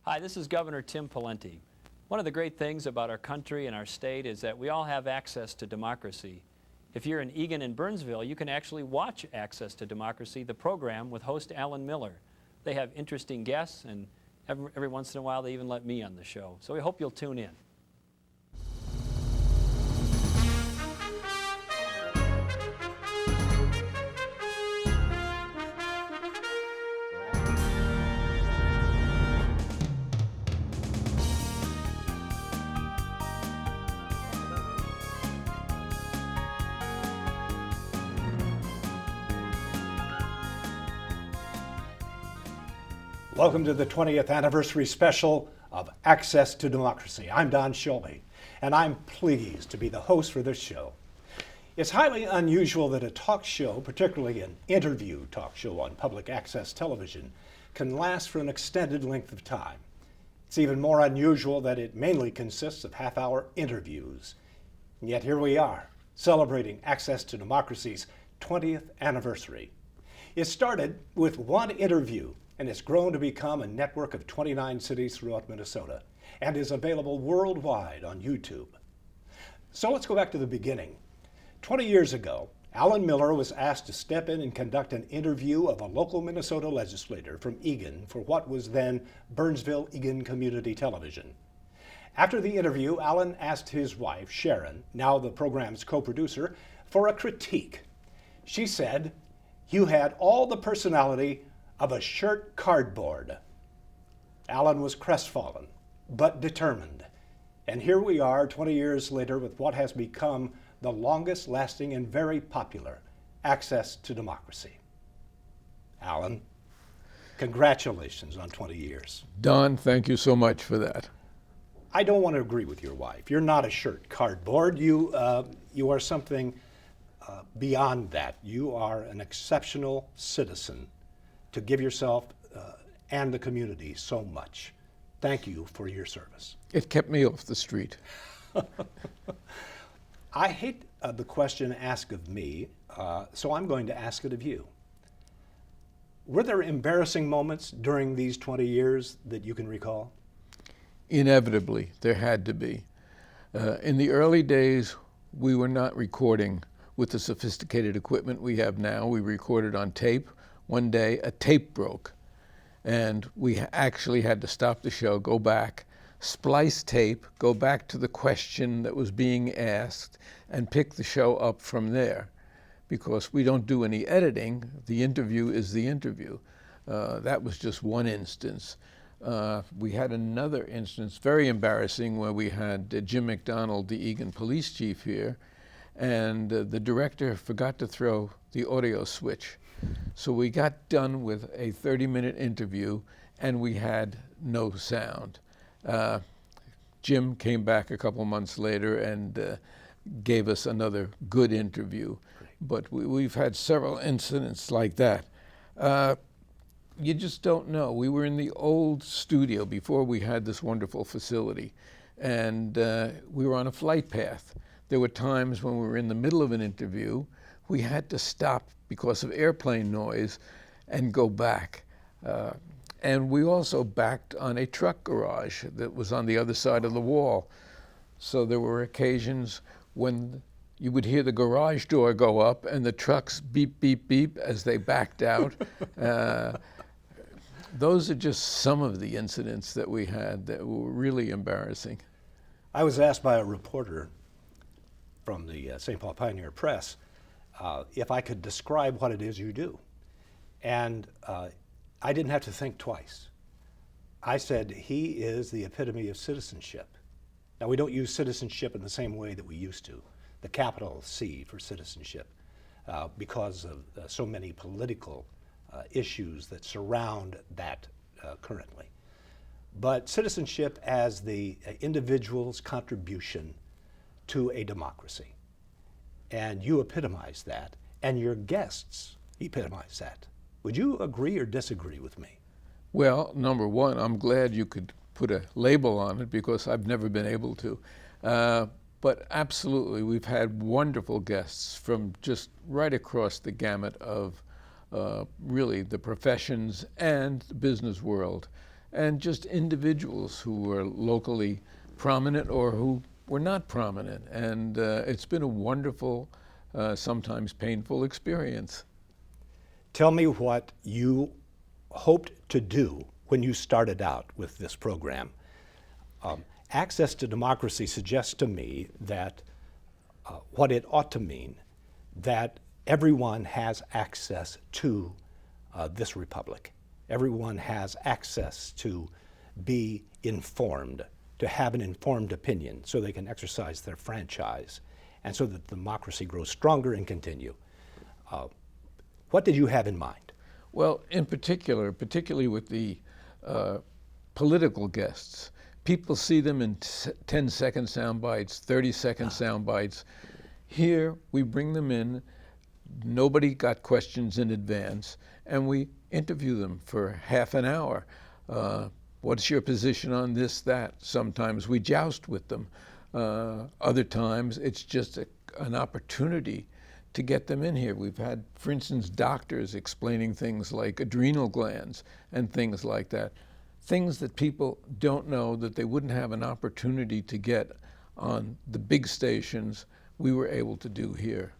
Hi, this is Governor Tim Pawlenty. One of the great things about our country and our state is that we all have access to democracy. If you're in Eagan and Burnsville, you can actually watch Access to Democracy, the program with host Alan Miller. They have interesting guests, and every once in a while they even let me on the show. So we hope you'll tune in. Welcome to the 20th anniversary special of Access to Democracy. I'm Don Shelby, and I'm pleased to be the host for this show. It's highly unusual that a talk show, particularly an interview talk show on public access television, can last for an extended length of time. It's even more unusual that it mainly consists of half-hour interviews. And yet here we are, celebrating Access to Democracy's 20th anniversary. It started with one interview, and it's grown to become a network of 29 cities throughout Minnesota and is available worldwide on YouTube. So let's go back to the beginning. 20 years ago, Alan Miller was asked to step in and conduct an interview of a local Minnesota legislator from Eagan for what was then Burnsville-Eagan Community Television. After the interview, Alan asked his wife, Sharon, now the program's co-producer, for a critique. She said, "You had all the personality of a shirt cardboard." Alan was crestfallen, but determined. And here we are 20 years later with what has become the longest lasting and very popular Access to Democracy. Alan, congratulations on 20 years. Don, thank you so much for that. I don't want to agree with your wife. You're not a shirt cardboard. You are something beyond that. You are an exceptional citizen to give yourself and the community so much. Thank you for your service. It kept me off the street. I hate the question asked of me, so I'm going to ask it of you. Were there embarrassing moments during these 20 years that you can recall? Inevitably, there had to be. In the early days, we were not recording with the sophisticated equipment we have now. We recorded on tape. One day, a tape broke, and we actually had to stop the show, go back, splice tape, go back to the question that was being asked, and pick the show up from there. Because we don't do any editing, the interview is the interview. That was just one instance. We had another instance, very embarrassing, where we had Jim McDonald, the Eagan police chief here, and the director forgot to throw the audio switch. So we got done with a 30-minute interview, and we had no sound. Jim came back a couple months later and gave us another good interview. But we've had several incidents like that. You just don't know. We were in the old studio before we had this wonderful facility, and we were on a flight path. There were times when we were in the middle of an interview, we had to stop because of airplane noise and go back. And we also backed on a truck garage that was on the other side of the wall. So there were occasions when you would hear the garage door go up and the trucks beep, beep, beep as they backed out. Those are just some of the incidents that we had that were really embarrassing. I was asked by a reporter from the St. Paul Pioneer Press if I could describe what it is you do. And I didn't have to think twice. I said, he is the epitome of citizenship. Now, we don't use citizenship in the same way that we used to, the capital C for citizenship, because of so many political issues that surround that currently. But citizenship as the individual's contribution to a democracy. And you epitomize that, and your guests epitomize that. Would you agree or disagree with me? Well, number one, I'm glad you could put a label on it because I've never been able to. But absolutely, we've had wonderful guests from just right across the gamut of really the professions and the business world. and just individuals who were locally prominent or who were not prominent. And it's been a wonderful, sometimes painful experience. Tell me what you hoped to do when you started out with this program. Access to democracy suggests to me that what it ought to mean, that everyone has access to this republic. Everyone has access to be informed, to have an informed opinion so they can exercise their franchise, and so that democracy grows stronger and continue. What did you have in mind? Well, in particular, particularly with the political guests, people see them in 10-second sound bites, 30-second sound bites. Here, we bring them in. Nobody got questions in advance, and we interview them for half an hour. What's your position on this, that? Sometimes we joust with them. Other times, it's just an opportunity to get them in here. We've had, for instance, doctors explaining things like adrenal glands and things like that. Things that people don't know that they wouldn't have an opportunity to get on the big stations, we were able to do here.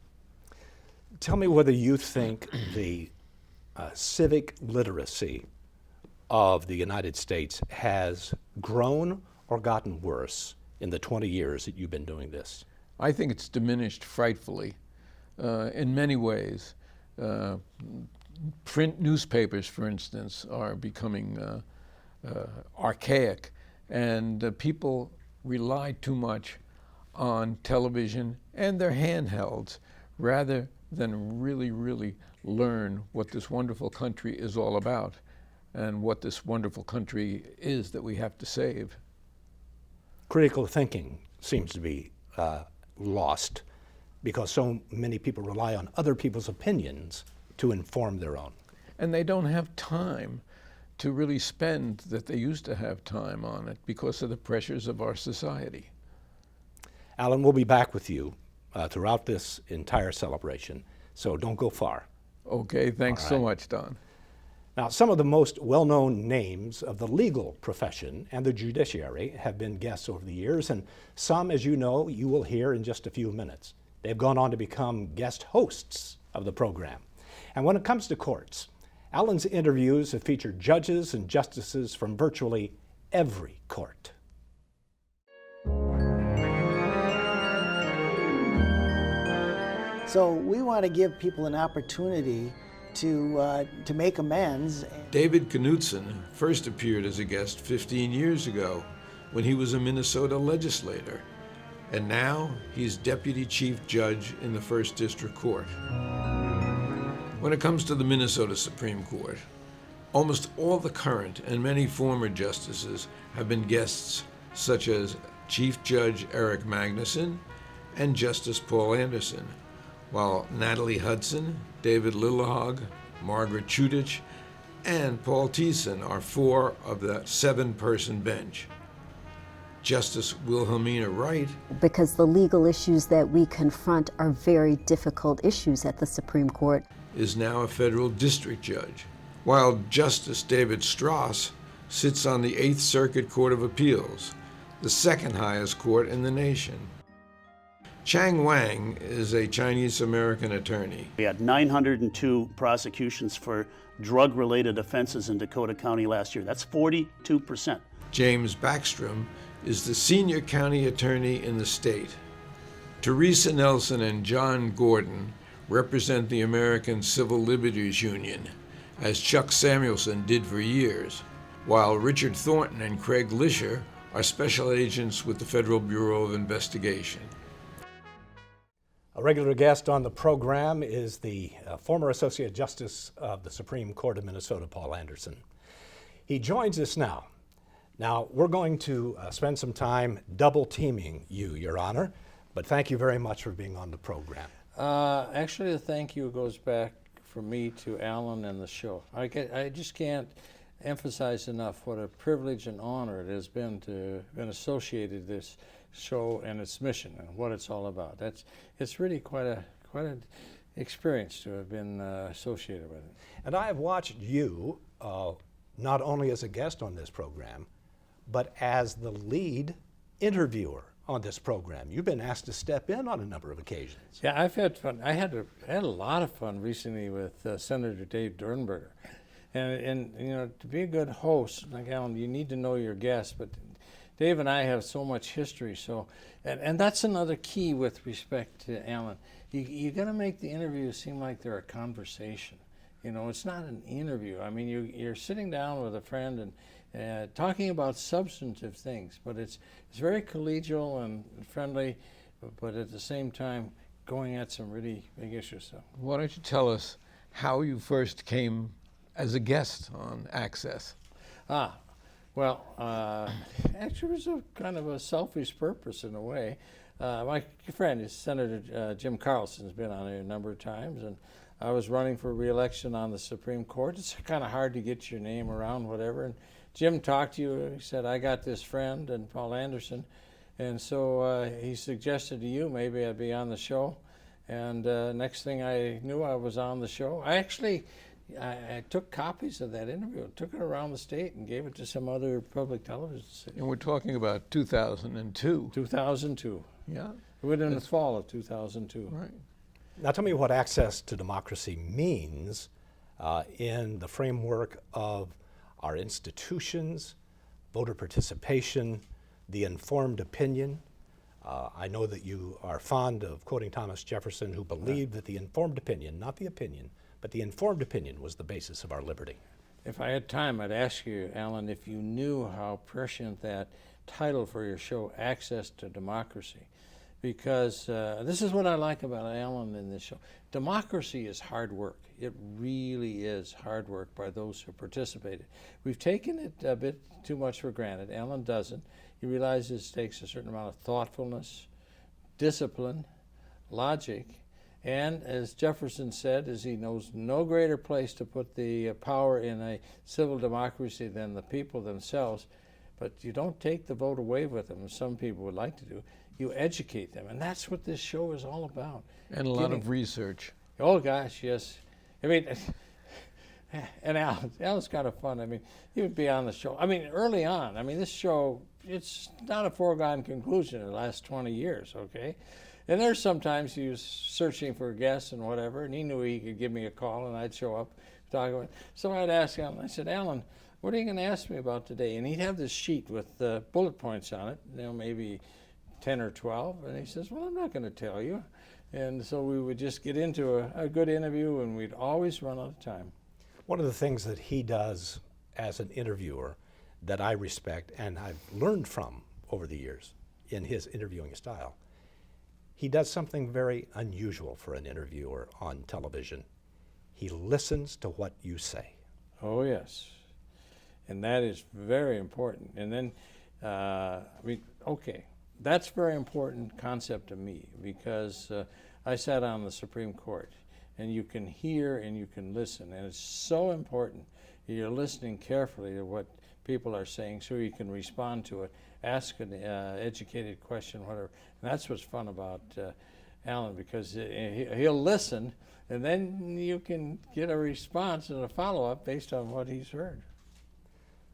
Tell me whether you think the civic literacy of the United States has grown or gotten worse in the 20 years that you've been doing this. I think it's diminished frightfully in many ways. Print newspapers, for instance, are becoming archaic, and people rely too much on television and their handhelds rather than really learn what this wonderful country is all about and what this wonderful country is that we have to save. Critical thinking seems to be lost because so many people rely on other people's opinions to inform their own. And they don't have time to really spend that they used to have time on it because of the pressures of our society. Alan, we'll be back with you throughout this entire celebration, so don't go far. Okay, thanks so much, Don. Now, some of the most well-known names of the legal profession and the judiciary have been guests over the years, and some, as you know, you will hear in just a few minutes. They've gone on to become guest hosts of the program. And when it comes to courts, Alan's interviews have featured judges and justices from virtually every court. So we want to give people an opportunity to make amends. David Knutson first appeared as a guest 15 years ago when he was a Minnesota legislator, and now he's Deputy Chief Judge in the First District Court. When it comes to the Minnesota Supreme Court, almost all the current and many former justices have been guests, such as Chief Judge Eric Magnuson and Justice Paul Anderson, while Natalie Hudson, David Lillehog, Margaret Chudich, and Paul Thiessen are 4 of the 7-person bench. Justice Wilhelmina Wright, because the legal issues that we confront are very difficult issues at the Supreme Court, is now a federal district judge, while Justice David Strauss sits on the 8th Circuit Court of Appeals, the second highest court in the nation. Chang Wang is a Chinese-American attorney. We had 902 prosecutions for drug-related offenses in Dakota County last year. That's 42%. James Backstrom is the senior county attorney in the state. Teresa Nelson and John Gordon represent the American Civil Liberties Union, as Chuck Samuelson did for years, while Richard Thornton and Craig Lisher are special agents with the Federal Bureau of Investigation. A regular guest on the program is the former Associate Justice of the Supreme Court of Minnesota, Paul Anderson. He joins us now. Now, we're going to spend some time double-teaming you, Your Honor, but thank you very much for being on the program. Actually, the thank you goes back from me to Alan and the show. I just can't emphasize enough what a privilege and honor it has been to have been associated with this show and its mission and what it's all about. It's really quite an experience to have been associated with it. And I have watched you not only as a guest on this program, but as the lead interviewer on this program. You've been asked to step in on a number of occasions. Yeah, I've had fun. I had a lot of fun recently with Senator Dave Durenberger. And you know, to be a good host, like Alan, you need to know your guests, but Dave and I have so much history, so, and that's another key with respect to Alan. You got to make the interview seem like they're a conversation. You know, it's not an interview. I mean, you're sitting down with a friend and talking about substantive things, but it's very collegial and friendly, but at the same time going at some really big issues. So, Why don't you tell us how you first came as a guest on Access? Well, actually, it was a kind of a selfish purpose in a way. My friend is Senator Jim Carlson's been on here a number of times, and I was running for re-election on the Supreme Court. It's kind of hard to get your name around, whatever. And Jim talked to you. He said, "I got this friend, and Paul Anderson," and so he suggested to you maybe I'd be on the show. And next thing I knew, I was on the show. I took copies of that interview, took it around the state, and gave it to some other public television stations. And we're talking about 2002. 2002. Yeah. Within the fall of 2002. Right. Now tell me what access to democracy means in the framework of our institutions, voter participation, the informed opinion. I know that you are fond of quoting Thomas Jefferson, who believed that the informed opinion, not the opinion, but the informed opinion was the basis of our liberty. If I had time, I'd ask you, Alan, if you knew how prescient that title for your show, Access to Democracy, because this is what I like about Alan in this show. Democracy is hard work. It really is hard work by those who participated. We've taken it a bit too much for granted. Alan doesn't. He realizes it takes a certain amount of thoughtfulness, discipline, logic, and as Jefferson said, as he knows no greater place to put the power in a civil democracy than the people themselves. But you don't take the vote away with them, as some people would like to do. You educate them, and that's what this show is all about. And a lot of research. Oh gosh, yes. I mean, and Alan's kind of fun. I mean, he would be on the show. I mean, early on. I mean, this show, it's not a foregone conclusion in the last 20 years, okay? And there's sometimes he was searching for guests and whatever, and he knew he could give me a call, and I'd show up, talk about it. So I'd ask Alan, I said, "Alan, what are you going to ask me about today?" And he'd have this sheet with bullet points on it, you know, maybe 10 or 12, and he says, "Well, I'm not going to tell you." And so we would just get into a good interview, and we'd always run out of time. One of the things that he does as an interviewer that I respect and I've learned from over the years in his interviewing style, he does something very unusual for an interviewer on television. He listens to what you say. Oh, yes. And that is very important. And then, okay, that's a very important concept to me because I sat on the Supreme Court, and you can hear and you can listen, and it's so important. You're listening carefully to what people are saying so you can respond to it, ask an educated question, whatever. And that's what's fun about Alan, because he'll listen, and then you can get a response and a follow-up based on what he's heard.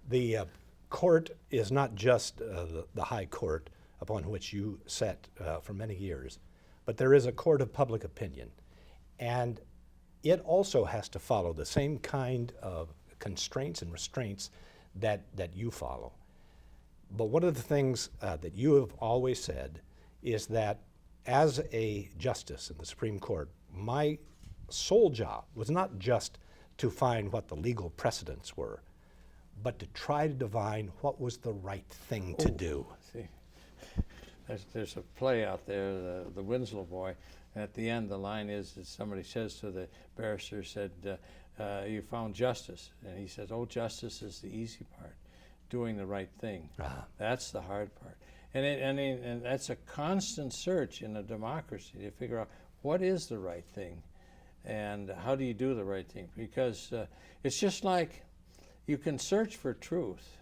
The court is not just the high court upon which you sat for many years, but there is a court of public opinion. And it also has to follow the same kind of constraints and restraints that you follow. But one of the things that you have always said is that as a justice in the Supreme Court, my sole job was not just to find what the legal precedents were, but to try to divine what was the right thing to do. See, there's a play out there, the Winslow Boy, and at the end the line is that somebody says to the barrister, said, "You found justice," and he says, "Oh, justice is the easy part, doing the right thing. That's the hard part." And that's a constant search in a democracy to figure out what is the right thing and how do you do the right thing, because it's just like you can search for truth,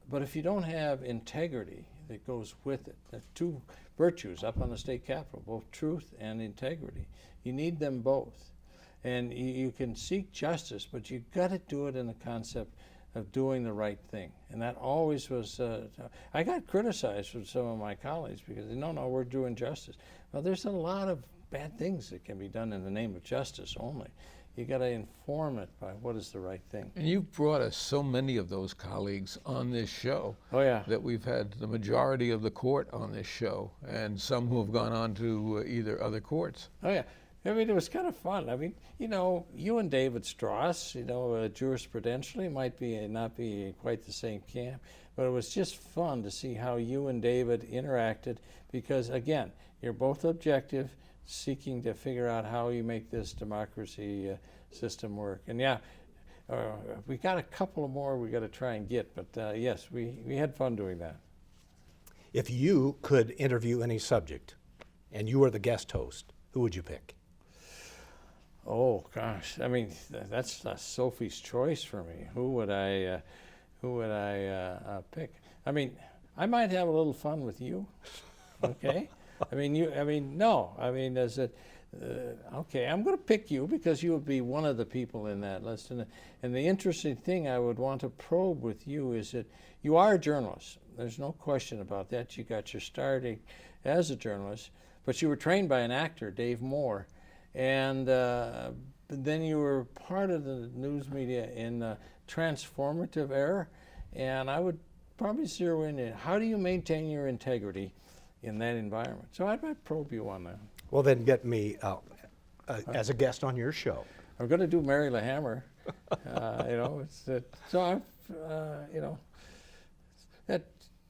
but if you don't have integrity that goes with it, the two virtues up on the state capitol, both truth and integrity, you need them both. And you can seek justice, but you got to do it in the concept of doing the right thing. And that always was, I got criticized from some of my colleagues because, no, we're doing justice. Well, there's a lot of bad things that can be done in the name of justice only. You got to inform it by what is the right thing. And you've brought us so many of those colleagues on this show. Oh, yeah. That we've had the majority of the court on this show, and some who have gone on to either other courts. Oh, yeah. I mean, it was kind of fun. I mean, you and David Strauss, jurisprudentially might not be quite the same camp, but it was just fun to see how you and David interacted because, again, you're both objective, seeking to figure out how you make this democracy system work. And yeah, we got a couple of more we got to try and get, but yes, we had fun doing that. If you could interview any subject and you were the guest host, who would you pick? Oh gosh, I mean that's Sophie's choice for me. Who would I pick? I mean, I might have a little fun with you. Okay. Okay, I'm going to pick you because you would be one of the people in that list. And the interesting thing I would want to probe with you is that you are a journalist. There's no question about that. You got your start as a journalist, but you were trained by an actor, Dave Moore. And then you were part of the news media in the transformative era. And I would probably zero in on how do you maintain your integrity in that environment? So I might probe you on that. Well, then get me as a guest on your show. I'm going to do Mary LaHammer.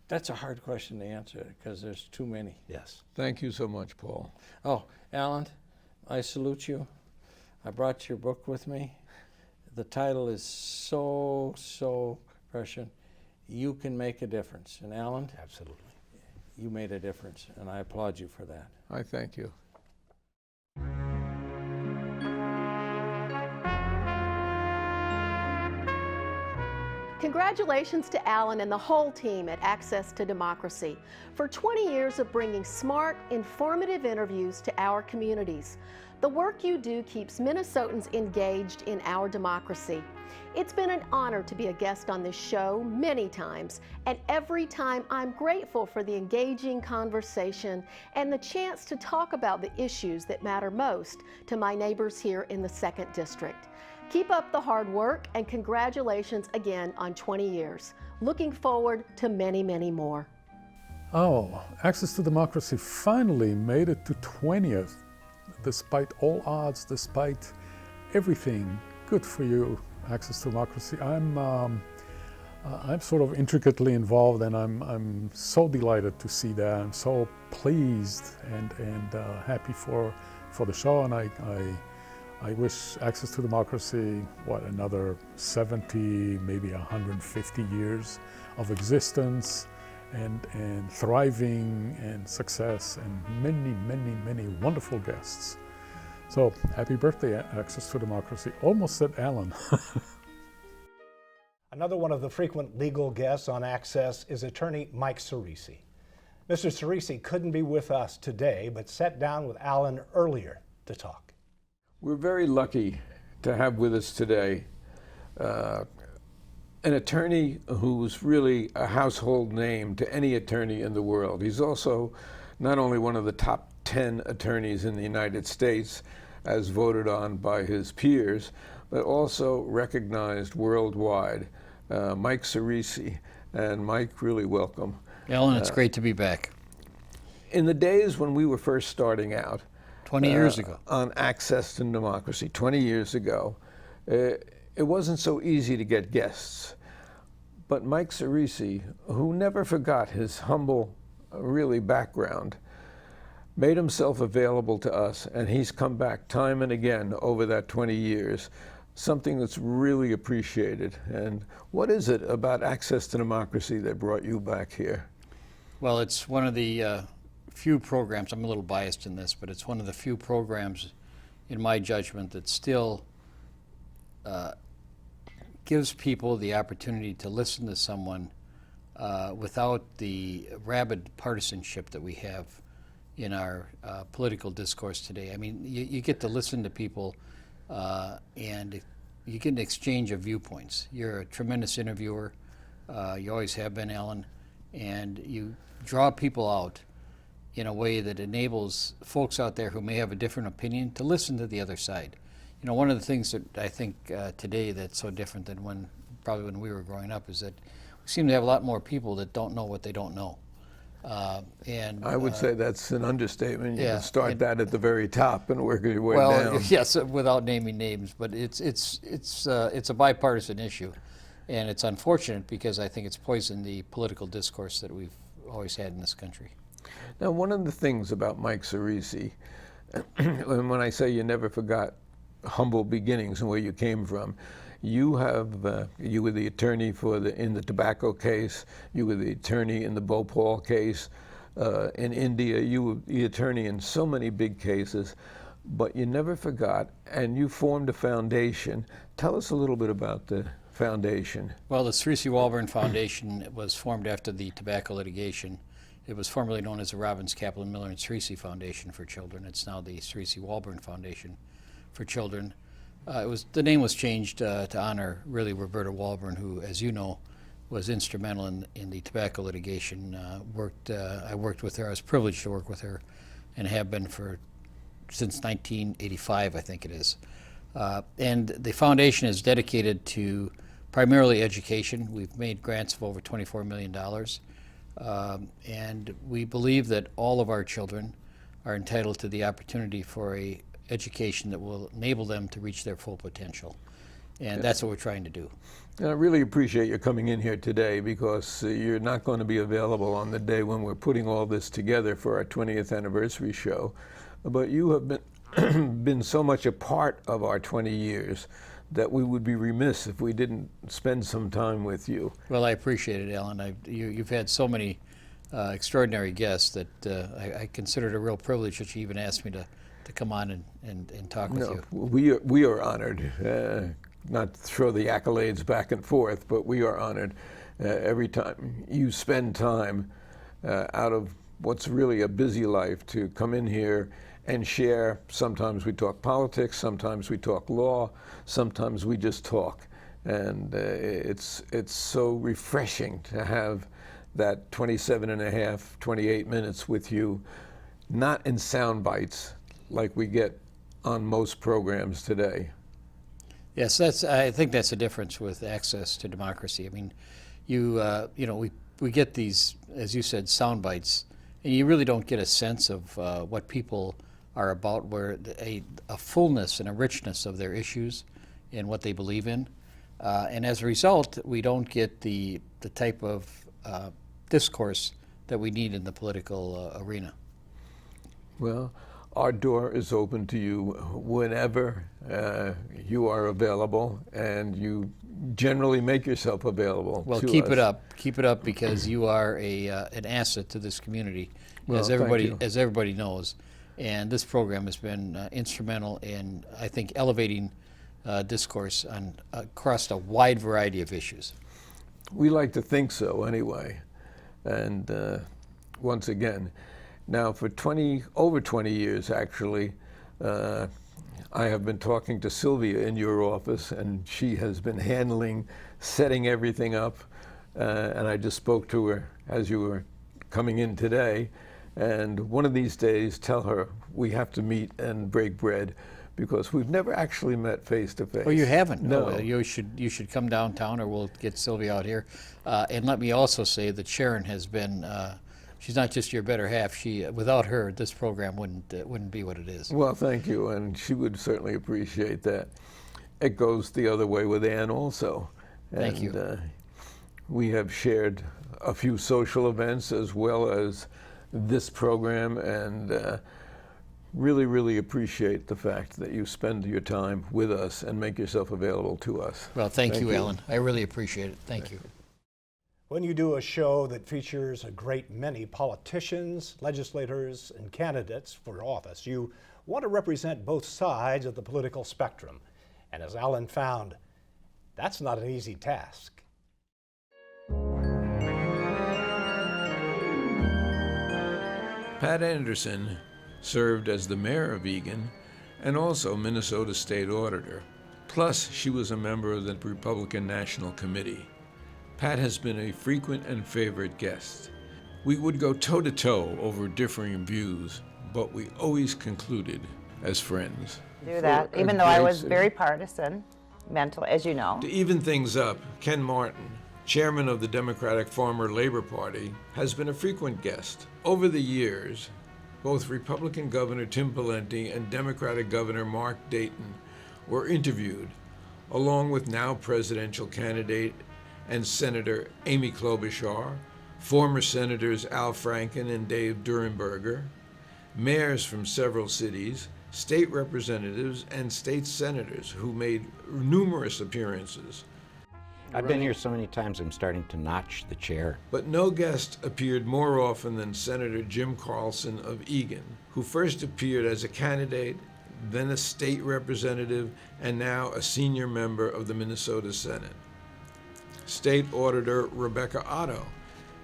That's a hard question to answer because there's too many. Yes. Thank you so much, Paul. Oh, Alan, I salute you. I brought your book with me. The title is so prescient. You can make a difference. And Alan? Absolutely. You made a difference, and I applaud you for that. I thank you. Congratulations to Alan and the whole team at Access to Democracy for 20 years of bringing smart, informative interviews to our communities. The work you do keeps Minnesotans engaged in our democracy. It's been an honor to be a guest on this show many times, and every time I'm grateful for the engaging conversation and the chance to talk about the issues that matter most to my neighbors here in the 2nd District. Keep up the hard work, and congratulations again on 20 years. Looking forward to many, many more. Oh, Access to Democracy finally made it to 20th, despite all odds, despite everything. Good for you, Access to Democracy. I'm sort of intricately involved, and I'm so delighted to see that. I'm so pleased and happy for the show, and I wish Access to Democracy, another 70, maybe 150 years of existence and thriving and success and many, many, many wonderful guests. So happy birthday, Access to Democracy. Almost said Alan. Another one of the frequent legal guests on Access is attorney Mike Cerisi. Mr. Cerisi couldn't be with us today, but sat down with Alan earlier to talk. We're very lucky to have with us today an attorney who's really a household name to any attorney in the world. He's also not only one of the top 10 attorneys in the United States, as voted on by his peers, but also recognized worldwide. Mike Cerisi. And Mike, really welcome. Alan, it's great to be back. In the days when we were first starting out, 20 years ago. On Access to Democracy, 20 years ago, it wasn't so easy to get guests. But Mike Cerisi, who never forgot his humble, really background, made himself available to us, and he's come back time and again over that 20 years, something that's really appreciated. And what is it about Access to Democracy that brought you back here? Well, it's one of the few programs, I'm a little biased in this, but it's one of the few programs, in my judgment, that still gives people the opportunity to listen to someone without the rabid partisanship that we have in our political discourse today. I mean, you get to listen to people and you get an exchange of viewpoints. You're a tremendous interviewer. You always have been, Alan, and you draw people out in a way that enables folks out there who may have a different opinion to listen to the other side. You know, one of the things that I think today that's so different than probably when we were growing up is that we seem to have a lot more people that don't know what they don't know. And I would say that's an understatement. You yeah, can start that at the very top and work your way well, down. yes, without naming names, but it's a bipartisan issue, and it's unfortunate because I think it's poisoned the political discourse that we've always had in this country. Now, one of the things about Mike Cerisi, and when I say you never forgot humble beginnings and where you came from, you were the attorney in the tobacco case. You were the attorney in the Bhopal case. In India, you were the attorney in so many big cases, but you never forgot, and you formed a foundation. Tell us a little bit about the foundation. Well, the Cerisi Walburn Foundation was formed after the tobacco litigation. It was formerly known as the Robbins, Kaplan, Miller, and Cerisi Foundation for Children. It's now the Cerisi Walburn Foundation for Children. The name was changed to honor really Roberta Walburn, who, as you know, was instrumental in the tobacco litigation. I worked with her. I was privileged to work with her, and have been since 1985, I think it is. And the foundation is dedicated to primarily education. We've made grants of over $24 million, and we believe that all of our children are entitled to the opportunity for a education that will enable them to reach their full potential. And that's what we're trying to do. And I really appreciate you coming in here today, because you're not going to be available on the day when we're putting all this together for our 20th anniversary show. But you have been so much a part of our 20 years that we would be remiss if we didn't spend some time with you. Well, I appreciate it, Alan. You've had so many extraordinary guests that I consider it a real privilege that you even asked me to come on and talk with you. We are honored, not to throw the accolades back and forth, but we are honored every time you spend time out of what's really a busy life to come in here and share. Sometimes we talk politics, sometimes we talk law, sometimes we just talk. And it's so refreshing to have that 27 and a half, 28 minutes with you, not in sound bites like we get on most programs today. Yes, I think that's the difference with Access to Democracy. I mean, we get these, as you said, sound bites, and you really don't get a sense of what people are about, where a fullness and a richness of their issues and what they believe in. And as a result, we don't get the type of discourse that we need in the political arena. Well, our door is open to you whenever you are available, and you generally make yourself available. Well, to keep us. it up. Keep it up, because you are an asset to this community, Well, as thank everybody knows. And this program has been instrumental in, I think, elevating discourse across a wide variety of issues. We like to think so, anyway. And once again, now for over 20 years, actually, I have been talking to Sylvia in your office, and she has been setting everything up. And I just spoke to her as you were coming in today. And one of these days, tell her we have to meet and break bread, because we've never actually met face to face. Oh, you haven't? No. Oh, you should come downtown, or we'll get Sylvia out here. And let me also say that Sharon has been. She's not just your better half. Without her, this program wouldn't be what it is. Well, thank you, and she would certainly appreciate that. It goes the other way with Ann also. Thank you. We have shared a few social events as well as this program, and really, really appreciate the fact that you spend your time with us and make yourself available to us. Well, thank you, Alan. I really appreciate it. Thank you. When you do a show that features a great many politicians, legislators, and candidates for office, you want to represent both sides of the political spectrum. And as Alan found, that's not an easy task. Pat Anderson served as the mayor of Eagan and also Minnesota State Auditor. Plus, she was a member of the Republican National Committee. Pat has been a frequent and favorite guest. We would go toe-to-toe over differing views, but we always concluded as friends. Do that, even though I was very partisan, mentally, as you know. To even things up, Ken Martin, chairman of the Democratic Farmer Labor Party, has been a frequent guest. Over the years, both Republican Governor Tim Pawlenty and Democratic Governor Mark Dayton were interviewed, along with now presidential candidate and Senator Amy Klobuchar, former Senators Al Franken and Dave Durenberger, mayors from several cities, state representatives, and state senators who made numerous appearances. I've been here so many times I'm starting to notch the chair. But no guest appeared more often than Senator Jim Carlson of Eagan, who first appeared as a candidate, then a state representative, and now a senior member of the Minnesota Senate. State Auditor Rebecca Otto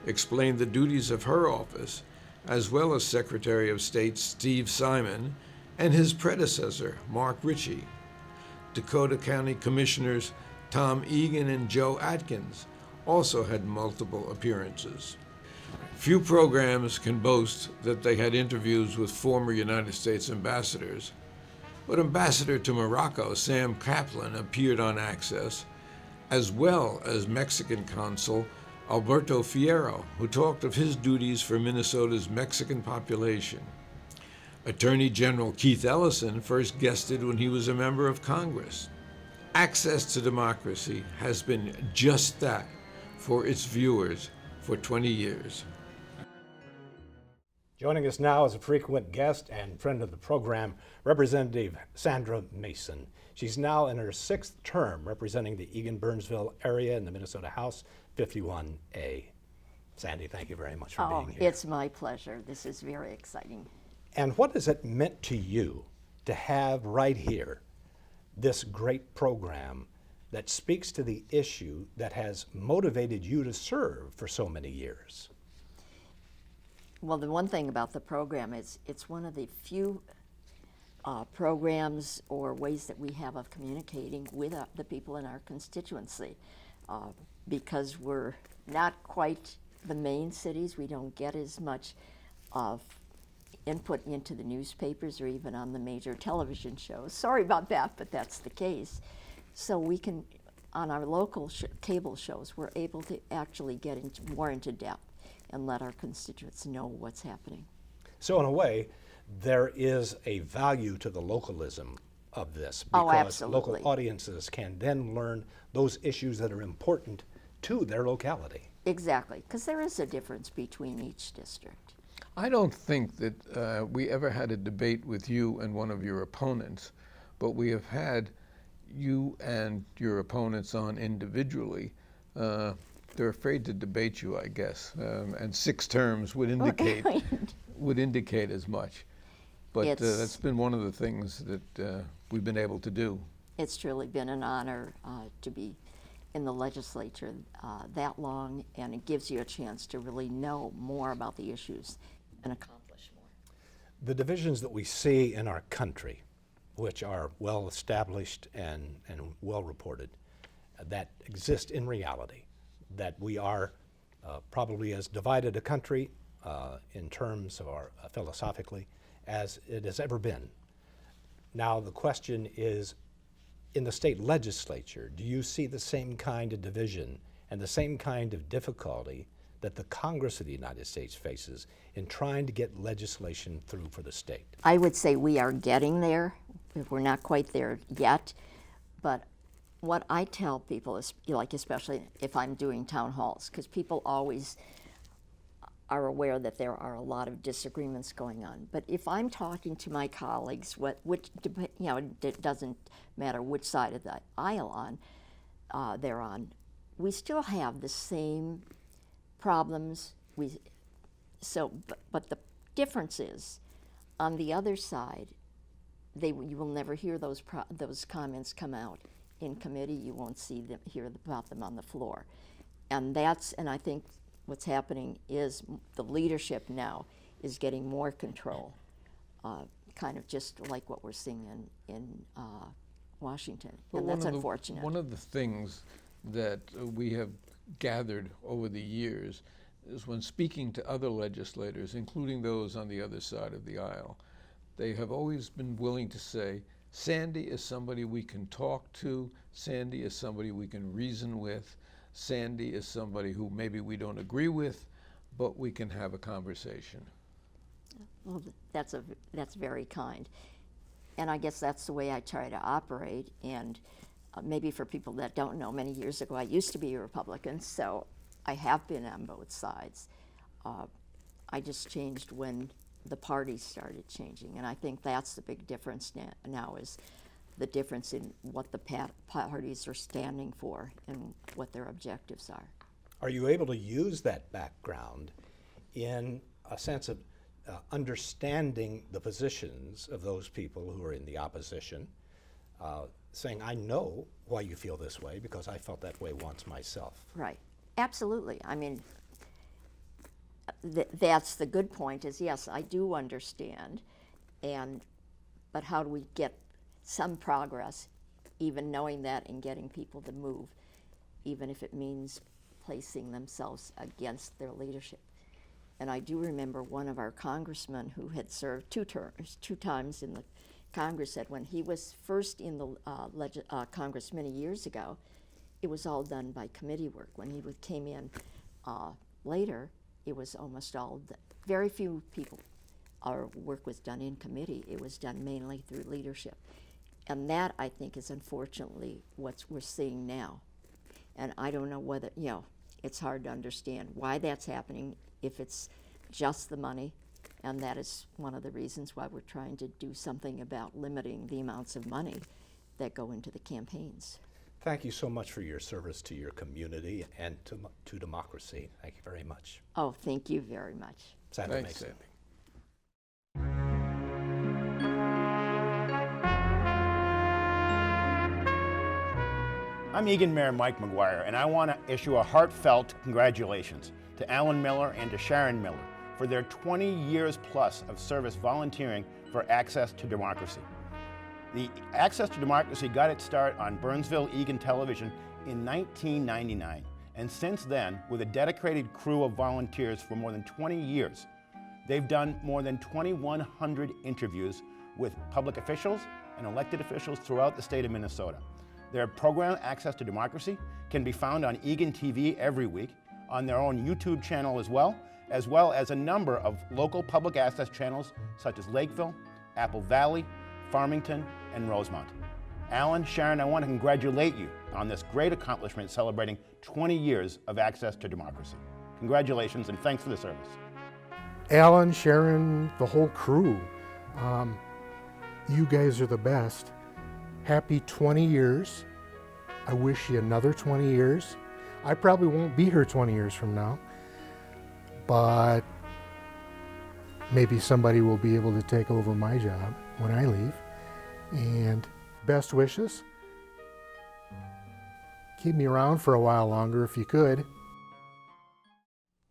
explained the duties of her office, as well as Secretary of State Steve Simon and his predecessor, Mark Ritchie. Dakota County Commissioners Tom Egan and Joe Atkins also had multiple appearances. Few programs can boast that they had interviews with former United States ambassadors, but Ambassador to Morocco Sam Kaplan appeared on Access, as well as Mexican Consul Alberto Fierro, who talked of his duties for Minnesota's Mexican population. Attorney General Keith Ellison first guested when he was a member of Congress. Access to Democracy has been just that for its viewers for 20 years. Joining us now is a frequent guest and friend of the program, Representative Sandra Mason. She's now in her 6th term representing the Eagan-Burnsville area in the Minnesota House 51A. Sandy, thank you very much for being here. It's my pleasure. This is very exciting. And what has it meant to you to have right here this great program that speaks to the issue that has motivated you to serve for so many years? Well, the one thing about the program is it's one of the few programs or ways that we have of communicating with the people in our constituency. Because we're not quite the main cities, we don't get as much of input into the newspapers or even on the major television shows. Sorry about that, but that's the case. So we can, on our local cable shows, we're able to actually get more into depth and let our constituents know what's happening. So in a way, there is a value to the localism of this Oh, because absolutely. local audiences can then learn those issues that are important to their locality. Exactly, because there is a difference between each district. I don't think that we ever had a debate with you and one of your opponents, but we have had you and your opponents on individually. They're afraid to debate you, I guess, and 6 terms would indicate as much. But that's been one of the things that we've been able to do. It's truly been an honor to be in the legislature that long, and it gives you a chance to really know more about the issues and accomplish more. The divisions that we see in our country, which are well established and well reported, that exist in reality, that we are probably as divided a country in terms of our philosophically as it has ever been. Now the question is, in the state legislature, do you see the same kind of division and the same kind of difficulty that the Congress of the United States faces in trying to get legislation through for the state? I would say we are getting there. We're not quite there yet, but what I tell people is, like especially if I'm doing town halls, because people always are aware that there are a lot of disagreements going on. But if I'm talking to my colleagues, it doesn't matter which side of the aisle they're on, we still have the same problems. But the difference is, on the other side, you will never hear those comments come out in committee. You won't hear about them on the floor, and I think what's happening is the leadership now is getting more control, kind of just like what we're seeing in Washington, But and that's unfortunate. One of the things that we have gathered over the years is when speaking to other legislators, including those on the other side of the aisle, they have always been willing to say, Sandy is somebody we can talk to, Sandy is somebody we can reason with, Sandy is somebody who maybe we don't agree with, but we can have a conversation. Well, that's very kind. And I guess that's the way I try to operate. And maybe for people that don't know, many years ago I used to be a Republican, so I have been on both sides. I just changed when the parties started changing, and I think that's the big difference now is the difference in what the parties are standing for and what their objectives are. Are you able to use that background in a sense of understanding the positions of those people who are in the opposition, saying, I know why you feel this way because I felt that way once myself? Right. Absolutely. I mean, that's the good point is, yes, I do understand, but how do we get some progress, even knowing that and getting people to move, even if it means placing themselves against their leadership? And I do remember one of our congressmen who had served two times in the Congress said when he was first in the Congress many years ago, it was all done by committee work. When he came in later, it was almost all, very few people, our work was done in committee. It was done mainly through leadership. And that, I think, is unfortunately what we're seeing now. And I don't know whether, it's hard to understand why that's happening, if it's just the money, and that is one of the reasons why we're trying to do something about limiting the amounts of money that go into the campaigns. Thank you so much for your service to your community and to democracy. Thank you very much. Oh, thank you very much. Sandy Thanks, Mason. Sandy. I'm Eagan Mayor Mike McGuire, and I want to issue a heartfelt congratulations to Alan Miller and to Sharon Miller for their 20 years plus of service volunteering for Access to Democracy. The Access to Democracy got its start on Burnsville-Eagan Television in 1999, and since then, with a dedicated crew of volunteers for more than 20 years, they've done more than 2,100 interviews with public officials and elected officials throughout the state of Minnesota. Their program, Access to Democracy, can be found on Eagan TV every week, on their own YouTube channel as well as a number of local public access channels such as Lakeville, Apple Valley, Farmington, and Rosemount. Alan, Sharon, I want to congratulate you on this great accomplishment celebrating 20 years of Access to Democracy. Congratulations and thanks for the service. Alan, Sharon, the whole crew, you guys are the best. Happy 20 years. I wish you another 20 years. I probably won't be here 20 years from now, but maybe somebody will be able to take over my job when I leave. And best wishes. Keep me around for a while longer if you could.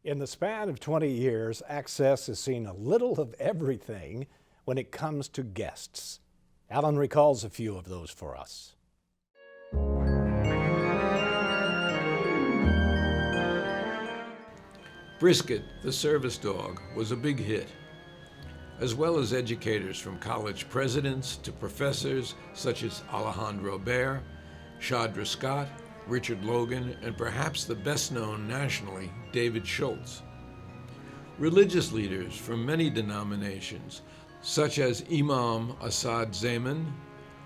In the span of 20 years, Access has seen a little of everything when it comes to guests. Alan recalls a few of those for us. Brisket, the service dog, was a big hit, as well as educators from college presidents to professors such as Alejandro Baer, Chandra Scott, Richard Logan, and perhaps the best known nationally, David Schultz. Religious leaders from many denominations, such as Imam Assad Zaman,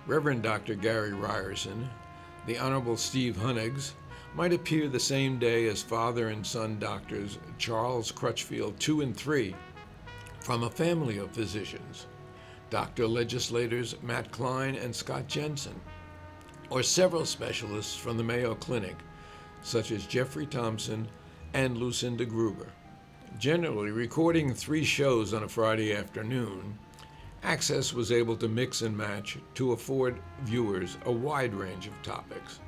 Reverend Dr. Gary Ryerson, the Honorable Steve Hunnigs, might appear the same day as father and son doctors Charles Crutchfield II and III, from a family of physicians, Dr. legislators Matt Klein and Scott Jensen, or several specialists from the Mayo Clinic, such as Jeffrey Thompson and Lucinda Gruber. Generally recording 3 shows on a Friday afternoon, Access was able to mix and match to afford viewers a wide range of topics.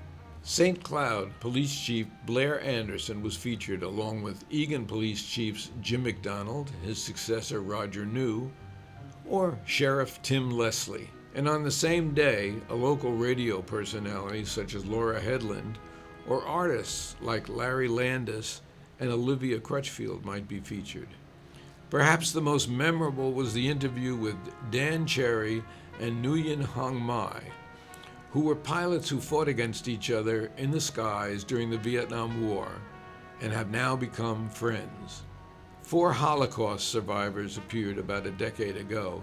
St. Cloud Police Chief Blair Anderson was featured along with Eagan Police Chiefs Jim McDonald, his successor Roger New, or Sheriff Tim Leslie And on the same day, a local radio personality such as Laura Headland, or artists like Larry Landis and Olivia Crutchfield might be featured. Perhaps the most memorable was the interview with Dan Cherry and Nguyen Hong Mai, who were pilots who fought against each other in the skies during the Vietnam War and have now become friends. 4 Holocaust survivors appeared about a decade ago,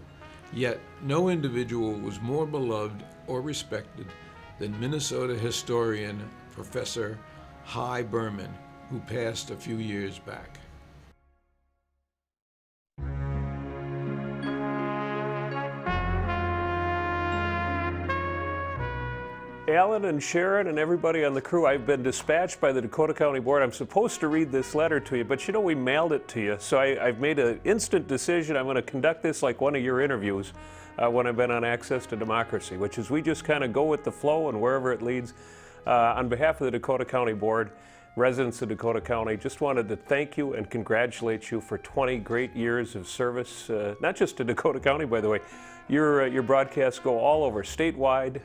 yet no individual was more beloved or respected than Minnesota historian Professor Hy Berman, who passed a few years back. Alan and Sharon and everybody on the crew, I've been dispatched by the Dakota County Board. I'm supposed to read this letter to you, but you know we mailed it to you. So I've made an instant decision. I'm going to conduct this like one of your interviews when I've been on Access to Democracy, which is we just kind of go with the flow and wherever it leads. On behalf of the Dakota County Board, residents of Dakota County, just wanted to thank you and congratulate you for 20 great years of service, not just to Dakota County, by the way. Your broadcasts go all over statewide.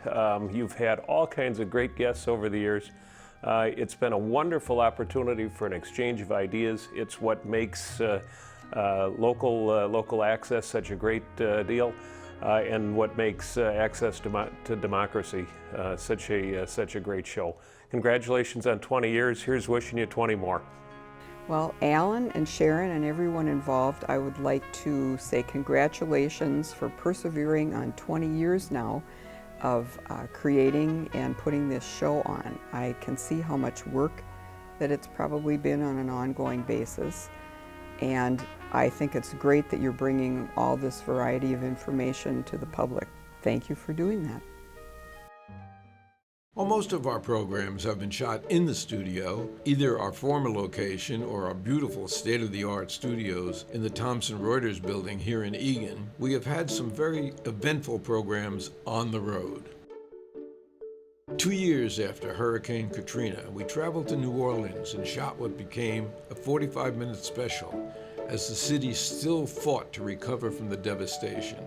You've had all kinds of great guests over the years. It's been a wonderful opportunity for an exchange of ideas. It's what makes local access such a great deal, and what makes Access to Democracy such a great show. Congratulations on 20 years. Here's wishing you 20 more. Well, Alan and Sharon and everyone involved, I would like to say congratulations for persevering on 20 years now of creating and putting this show on. I can see how much work that it's probably been on an ongoing basis, and I think it's great that you're bringing all this variety of information to the public. Thank you for doing that. Well, most of our programs have been shot in the studio, either our former location or our beautiful state-of-the-art studios in the Thomson Reuters building here in Eagan. We have had some very eventful programs on the road. 2 years after Hurricane Katrina, we traveled to New Orleans and shot what became a 45-minute special as the city still fought to recover from the devastation.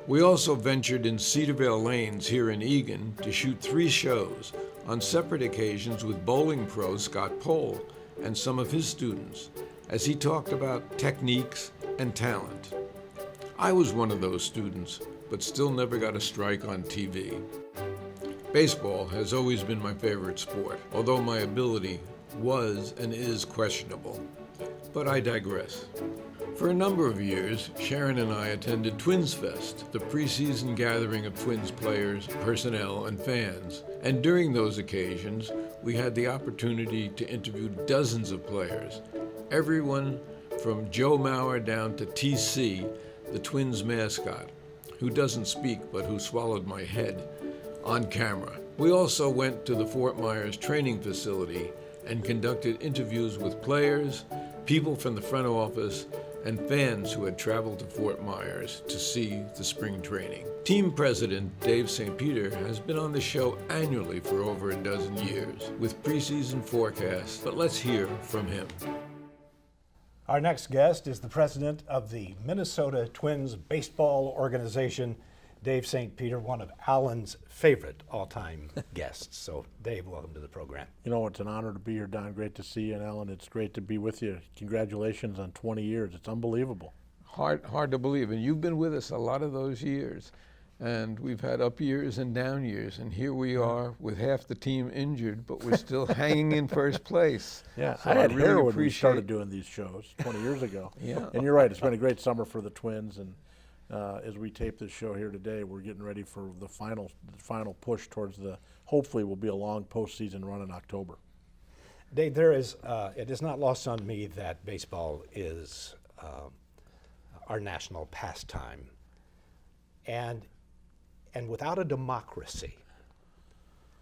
We also ventured in Cedarvale Lanes here in Eagan to shoot 3 shows on separate occasions with bowling pro Scott Pohl and some of his students as he talked about techniques and talent. I was one of those students, but still never got a strike on TV. Baseball has always been my favorite sport, although my ability was and is questionable. But I digress. For a number of years, Sharon and I attended Twins Fest, the preseason gathering of Twins players, personnel, and fans. And during those occasions, we had the opportunity to interview dozens of players, everyone from Joe Mauer down to TC, the Twins mascot, who doesn't speak but who swallowed my head on camera. We also went to the Fort Myers training facility and conducted interviews with players, people from the front office, and fans who had traveled to Fort Myers to see the spring training. Team President Dave St. Peter has been on the show annually for over a dozen years with preseason forecasts, but let's hear from him. Our next guest is the president of the Minnesota Twins Baseball Organization, Dave St. Peter, one of Alan's favorite all-time guests. So, Dave, welcome to the program. You know, it's an honor to be here, Don. Great to see you. And, Alan, it's great to be with you. Congratulations on 20 years. It's unbelievable. Hard to believe. And you've been with us a lot of those years. And we've had up years and down years. And here we are with half the team injured, but we're still hanging in first place. Yeah, so I had really hair when we started doing these shows 20 years ago. Yeah. And you're right. It's been a great summer for the Twins. And as we tape this show here today, we're getting ready for the final push towards hopefully will be a long postseason run in October. Dave, it is not lost on me that baseball is our national pastime. And without a democracy,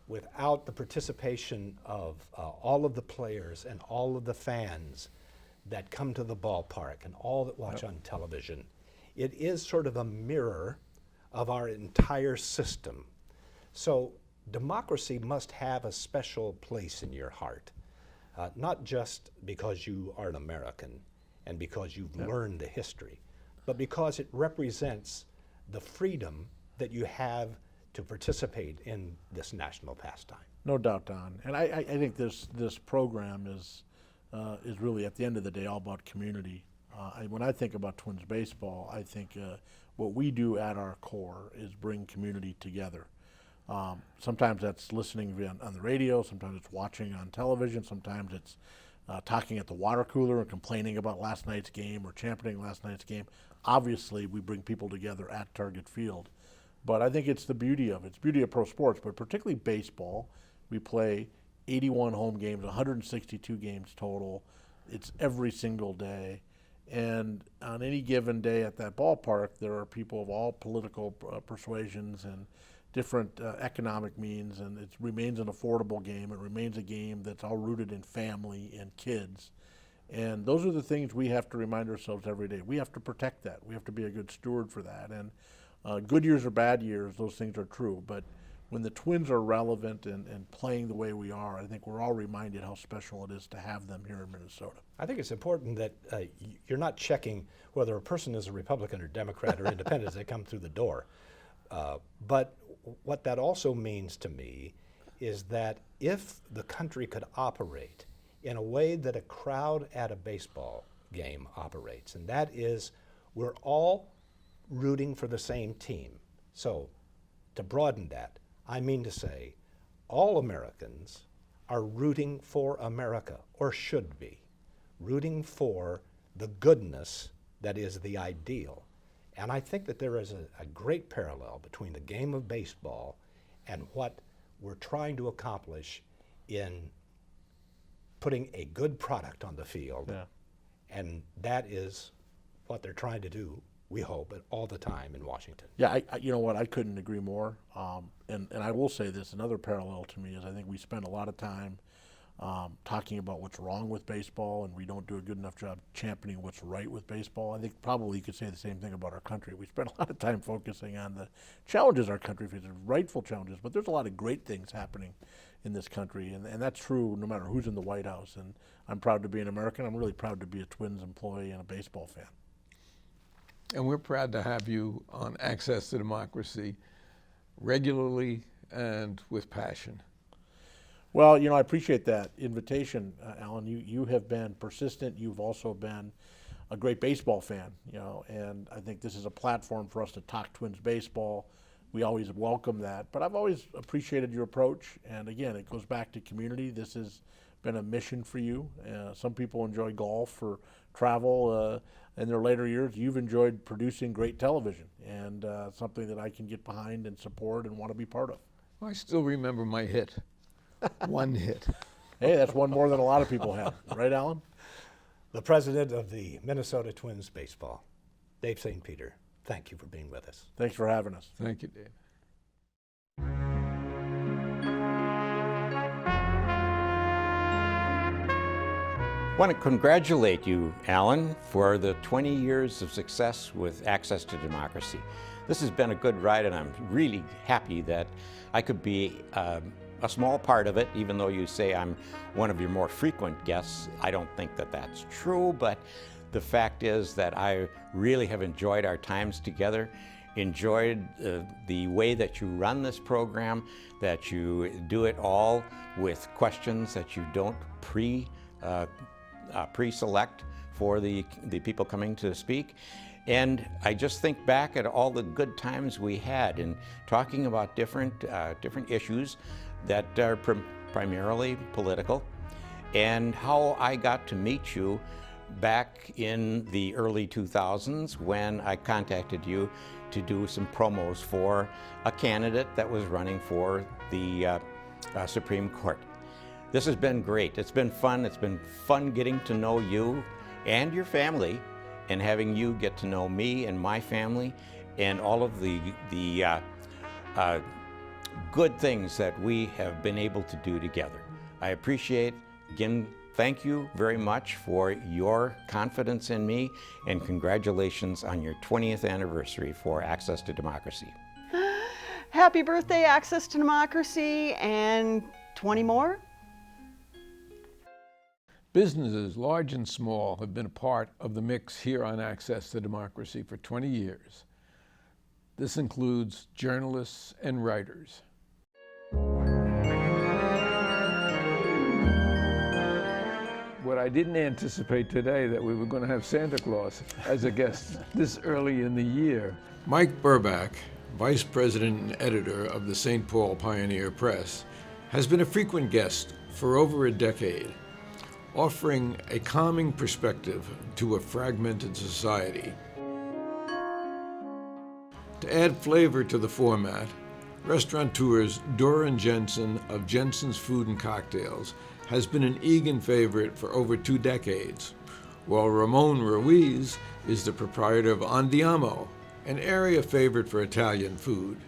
without the participation of all of the players and all of the fans that come to the ballpark and all that watch on television, it is sort of a mirror of our entire system. So democracy must have a special place in your heart, not just because you are an American and because you've learned the history, but because it represents the freedom that you have to participate in this national pastime. No doubt, Don. And I think this program is really, at the end of the day, all about community. When I think about Twins baseball, I think what we do at our core is bring community together. Sometimes that's listening on the radio, sometimes it's watching on television, sometimes it's talking at the water cooler and complaining about last night's game or championing last night's game. Obviously, we bring people together at Target Field. But I think it's the beauty of it. It's the beauty of pro sports, but particularly baseball. We play 81 home games, 162 games total. It's every single day. And on any given day at that ballpark, there are people of all political persuasions and different economic means, and it remains an affordable game. It remains a game that's all rooted in family and kids. And those are the things we have to remind ourselves every day. We have to protect that. We have to be a good steward for that. And good years or bad years, those things are true. But when the Twins are relevant and playing the way we are, I think we're all reminded how special it is to have them here in Minnesota. I think it's important that you're not checking whether a person is a Republican or Democrat or independent as they come through the door. But what that also means to me is that if the country could operate in a way that a crowd at a baseball game operates, and that is we're all rooting for the same team. So to broaden that, I mean to say all Americans are rooting for America, or should be, rooting for the goodness that is the ideal. And I think that there is a great parallel between the game of baseball and what we're trying to accomplish in putting a good product on the field. Yeah. And that is what they're trying to do, we hope, all the time in Washington. Yeah, you know what, I couldn't agree more. And I will say this, another parallel to me is I think we spend a lot of time talking about what's wrong with baseball, and we don't do a good enough job championing what's right with baseball. I think probably you could say the same thing about our country. We spend a lot of time focusing on the challenges our country faces, rightful challenges, but there's a lot of great things happening in this country, and that's true no matter who's in the White House. And I'm proud to be an American. I'm really proud to be a Twins employee and a baseball fan. And we're proud to have you on Access to Democracy regularly and with passion. Well, you know, I appreciate that invitation, Alan. You have been persistent. You've also been a great baseball fan, you know, and I think this is a platform for us to talk Twins baseball. We always welcome that, but I've always appreciated your approach. And again, it goes back to community. This has been a mission for you. Some people enjoy golf or travel in their later years. You've enjoyed producing great television, and something that I can get behind and support and want to be part of. Well, I still remember my hit. One hit. Hey, that's one more than a lot of people have. Right, Alan? The president of the Minnesota Twins baseball, Dave St. Peter, thank you for being with us. Thanks for having us. Thank you, Dave. I want to congratulate you, Alan, for the 20 years of success with Access to Democracy. This has been a good ride, and I'm really happy that I could be a small part of it. Even though you say I'm one of your more frequent guests, I don't think that that's true, but the fact is that I really have enjoyed our times together, enjoyed the way that you run this program, that you do it all with questions that you don't pre-select for the people coming to speak. And I just think back at all the good times we had in talking about different issues that are primarily political, and how I got to meet you back in the early 2000s when I contacted you to do some promos for a candidate that was running for the Supreme Court. This has been great. It's been fun. It's been fun getting to know you and your family, and having you get to know me and my family and all of the good things that we have been able to do together. I appreciate, again, thank you very much for your confidence in me, and congratulations on your 20th anniversary for Access to Democracy. Happy birthday, Access to Democracy, and 20 more. Businesses, large and small, have been a part of the mix here on Access to Democracy for 20 years. This includes journalists and writers. What I didn't anticipate today, that we were going to have Santa Claus as a guest this early in the year. Mike Burbach, Vice President and Editor of the St. Paul Pioneer Press, has been a frequent guest for over a decade, offering a calming perspective to a fragmented society. To add flavor to the format, restaurateurs Doran Jensen of Jensen's Food and Cocktails has been an Eagan favorite for over 2 decades, while Ramon Ruiz is the proprietor of Andiamo, an area favorite for Italian food.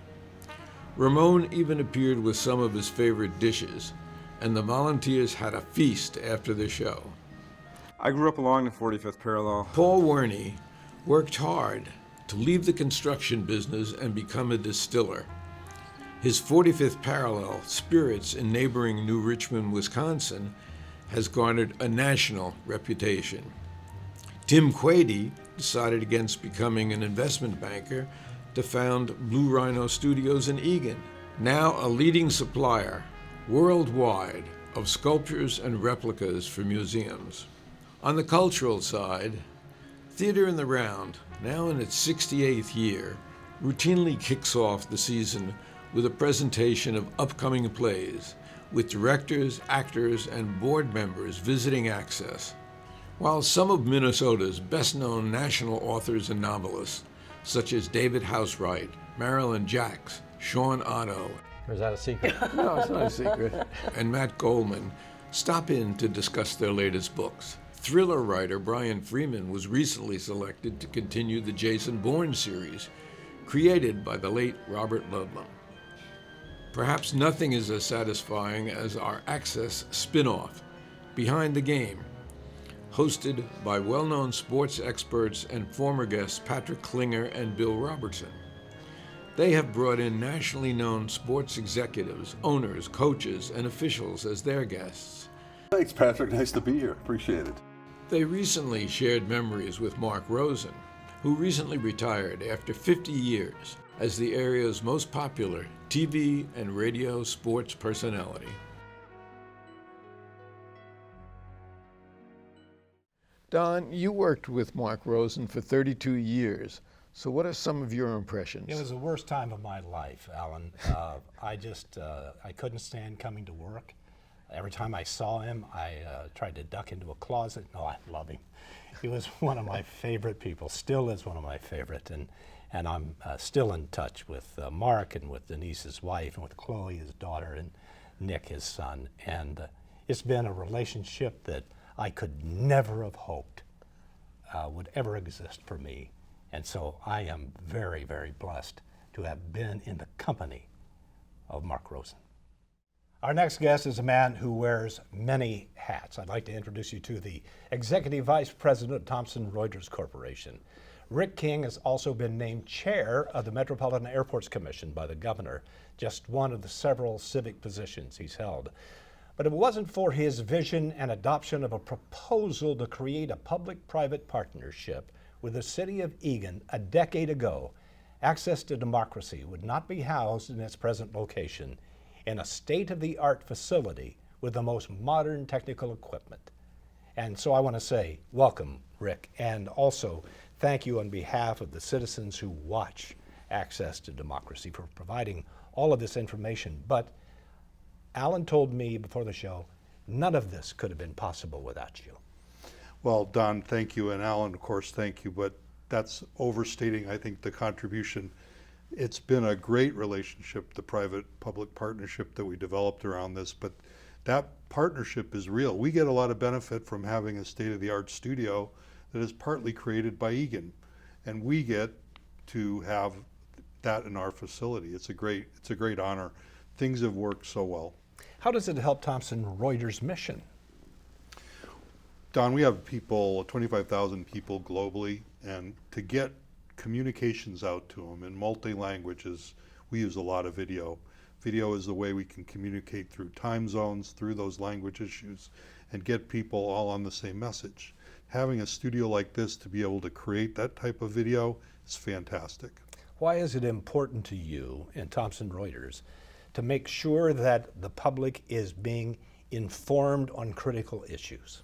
Ramon even appeared with some of his favorite dishes, and the volunteers had a feast after the show. I grew up along the 45th parallel. Paul Werney worked hard to leave the construction business and become a distiller. His 45th parallel spirits in neighboring New Richmond, Wisconsin, has garnered a national reputation. Tim Quady decided against becoming an investment banker to found Blue Rhino Studios in Eagan, now a leading supplier worldwide of sculptures and replicas for museums. On the cultural side, Theater in the Round, now in its 68th year, routinely kicks off the season with a presentation of upcoming plays, with directors, actors, and board members visiting Access. While some of Minnesota's best-known national authors and novelists, such as David Housewright, Marilyn Jacks, Sean Otto, or is that a secret? No, it's not a secret, and Matt Goldman, stop in to discuss their latest books. Thriller writer Brian Freeman was recently selected to continue the Jason Bourne series, created by the late Robert Ludlum. Perhaps nothing is as satisfying as our Access spin-off, Behind the Game, hosted by well-known sports experts and former guests Patrick Klinger and Bill Robertson. They have brought in nationally known sports executives, owners, coaches, and officials as their guests. Thanks, Patrick. Nice to be here. Appreciate it. They recently shared memories with Mark Rosen, who recently retired after 50 years as the area's most popular TV and radio sports personality. Don, you worked with Mark Rosen for 32 years. So what are some of your impressions? It was the worst time of my life, Alan. I couldn't stand coming to work. Every time I saw him, I tried to duck into a closet. No, I love him. He was one of my favorite people, still is one of my favorite. And I'm still in touch with Mark and with Denise, his wife, and with Chloe, his daughter, and Nick, his son. And it's been a relationship that I could never have hoped would ever exist for me. And so I am very, very blessed to have been in the company of Mark Rosen. Our next guest is a man who wears many hats. I'd like to introduce you to the Executive Vice President of Thomson Reuters Corporation. Rick King has also been named chair of the Metropolitan Airports Commission by the governor, just one of the several civic positions he's held. But if it wasn't for his vision and adoption of a proposal to create a public-private partnership with the city of Eagan a decade ago, Access to Democracy would not be housed in its present location in a state-of-the-art facility with the most modern technical equipment. And so I want to say welcome, Rick, and also thank you on behalf of the citizens who watch Access to Democracy for providing all of this information. But Alan told me before the show, none of this could have been possible without you. Well, Don, thank you, and Alan, of course, thank you, but that's overstating, I think, the contribution. It's been a great relationship, the private-public partnership that we developed around this, but that partnership is real. We get a lot of benefit from having a state-of-the-art studio that is partly created by Eagan, and we get to have that in our facility. It's a great honor. Things have worked so well. How does it help Thomson Reuters' mission? Don, we have people, 25,000 people globally, and to get communications out to them in multi-languages, we use a lot of video. Video is the way we can communicate through time zones, through those language issues, and get people all on the same message. Having a studio like this to be able to create that type of video is fantastic. why is it important to you in Thomson Reuters to make sure that the public is being informed on critical issues?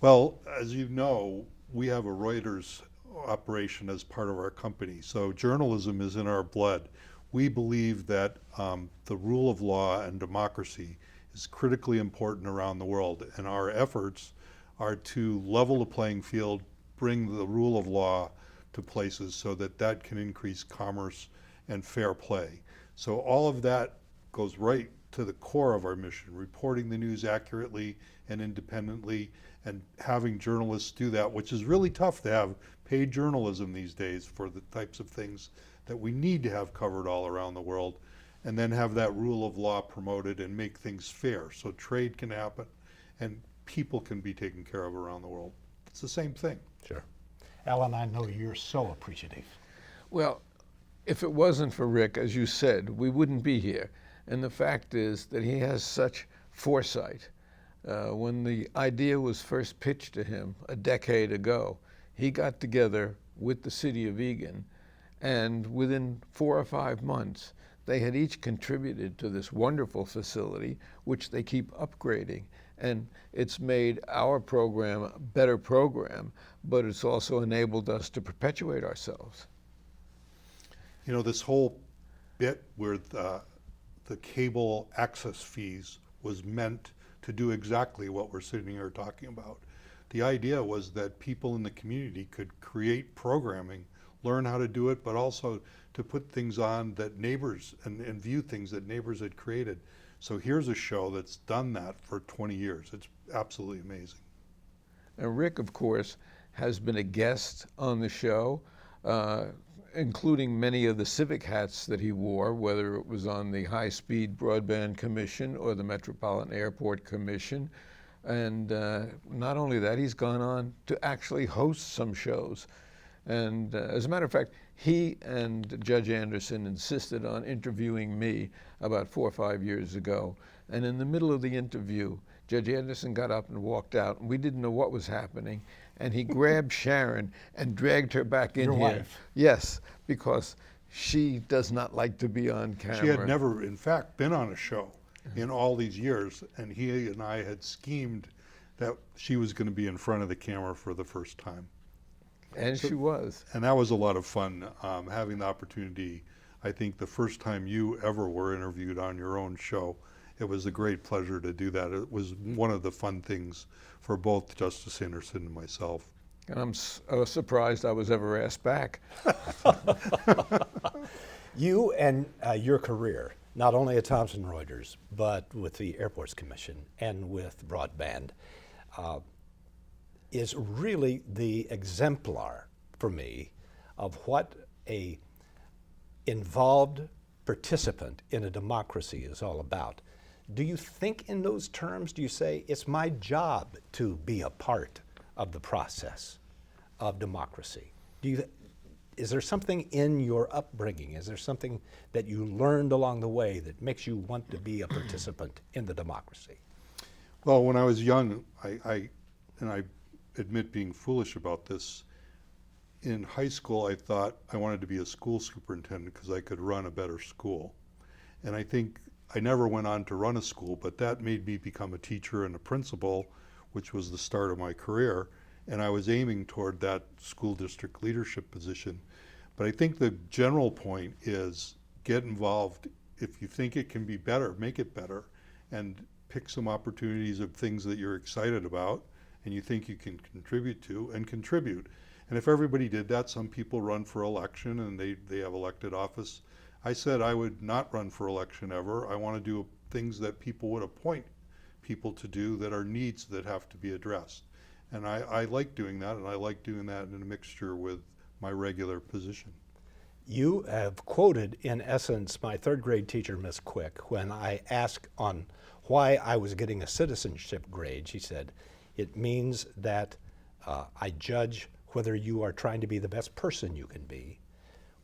Well, as you know, we have a Reuters operation as part of our company, so journalism is in our blood. We believe that the rule of law and democracy is critically important around the world, and our efforts are to level the playing field, bring the rule of law to places so that that can increase commerce and fair play. So all of that goes right to the core of our mission, reporting the news accurately and independently, and having journalists do that, which is really tough to have paid journalism these days for the types of things that we need to have covered all around the world, and then have that rule of law promoted and make things fair so trade can happen and people can be taken care of around the world. It's the same thing. Sure. Alan, I know you're so appreciative. Well, if it wasn't for Rick, as you said, we wouldn't be here. And the fact is that he has such foresight. When the idea was first pitched to him a decade ago, he got together with the city of Eagan, and within 4 or 5 months, they had each contributed to this wonderful facility, which they keep upgrading. And it's made our program a better program, but it's also enabled us to perpetuate ourselves. You know, this whole bit where the cable access fees was meant to do exactly what we're sitting here talking about. The idea was that people in the community could create programming, learn how to do it, but also to put things on that neighbors, and view things that neighbors had created. So here's a show that's done that for 20 years. It's absolutely amazing. And Rick, of course, has been a guest on the show, including many of the civic hats that he wore, whether it was on the High Speed Broadband Commission or the Metropolitan Airport Commission. And not only that, he's gone on to actually host some shows. And as a matter of fact, he and Judge Anderson insisted on interviewing me about 4 or 5 years ago. And in the middle of the interview, Judge Anderson got up and walked out, and we didn't know what was happening. And he grabbed Sharon and dragged her back in Your here. wife? Yes, because she does not like to be on camera. She had never, in fact, been on a show in all these years, and he and I had schemed that she was going to be in front of the camera for the first time. And she was. And that was a lot of fun, having the opportunity. I think the first time you ever were interviewed on your own show, it was a great pleasure to do that. It was one of the fun things for both Justice Anderson and myself. And I'm surprised I was ever asked back. You and your career, not only at Thomson Reuters, but with the Airports Commission and with broadband, is really the exemplar for me of what a involved participant in a democracy is all about. Do you think in those terms? Do you say, it's my job to be a part of the process of democracy? Is there something in your upbringing? Is there something that you learned along the way that makes you want to be a participant in the democracy? Well, when I was young, I admit being foolish about this. In high school, I thought I wanted to be a school superintendent because I could run a better school. And I think I never went on to run a school, but that made me become a teacher and a principal, which was the start of my career. And I was aiming toward that school district leadership position. But I think the general point is get involved. If you think it can be better, make it better, and pick some opportunities of things that you're excited about and you think you can contribute to, and contribute. And if everybody did that, some people run for election and they have elected office. I said I would not run for election ever. I want to do things that people would appoint people to do that are needs that have to be addressed. And I like doing that, and I like doing that in a mixture with my regular position. You have quoted, in essence, my third grade teacher, Miss Quick, when I asked on why I was getting a citizenship grade. She said, it means that I judge whether you are trying to be the best person you can be,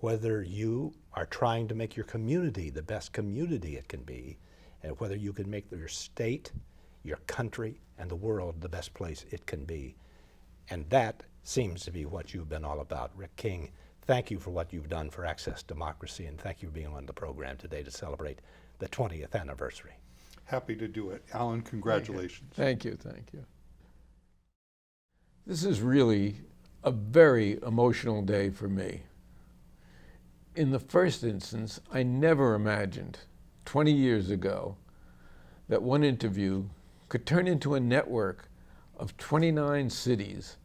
whether you are trying to make your community the best community it can be, and whether you can make your state, your country, and the world the best place it can be. And that seems to be what you've been all about. Rick King, thank you for what you've done for Access Democracy, and thank you for being on the program today to celebrate the 20th anniversary. Happy to do it. Alan, congratulations. Thank you, thank you. This is really a very emotional day for me. In the first instance, I never imagined 20 years ago that one interview could turn into a network of 29 cities,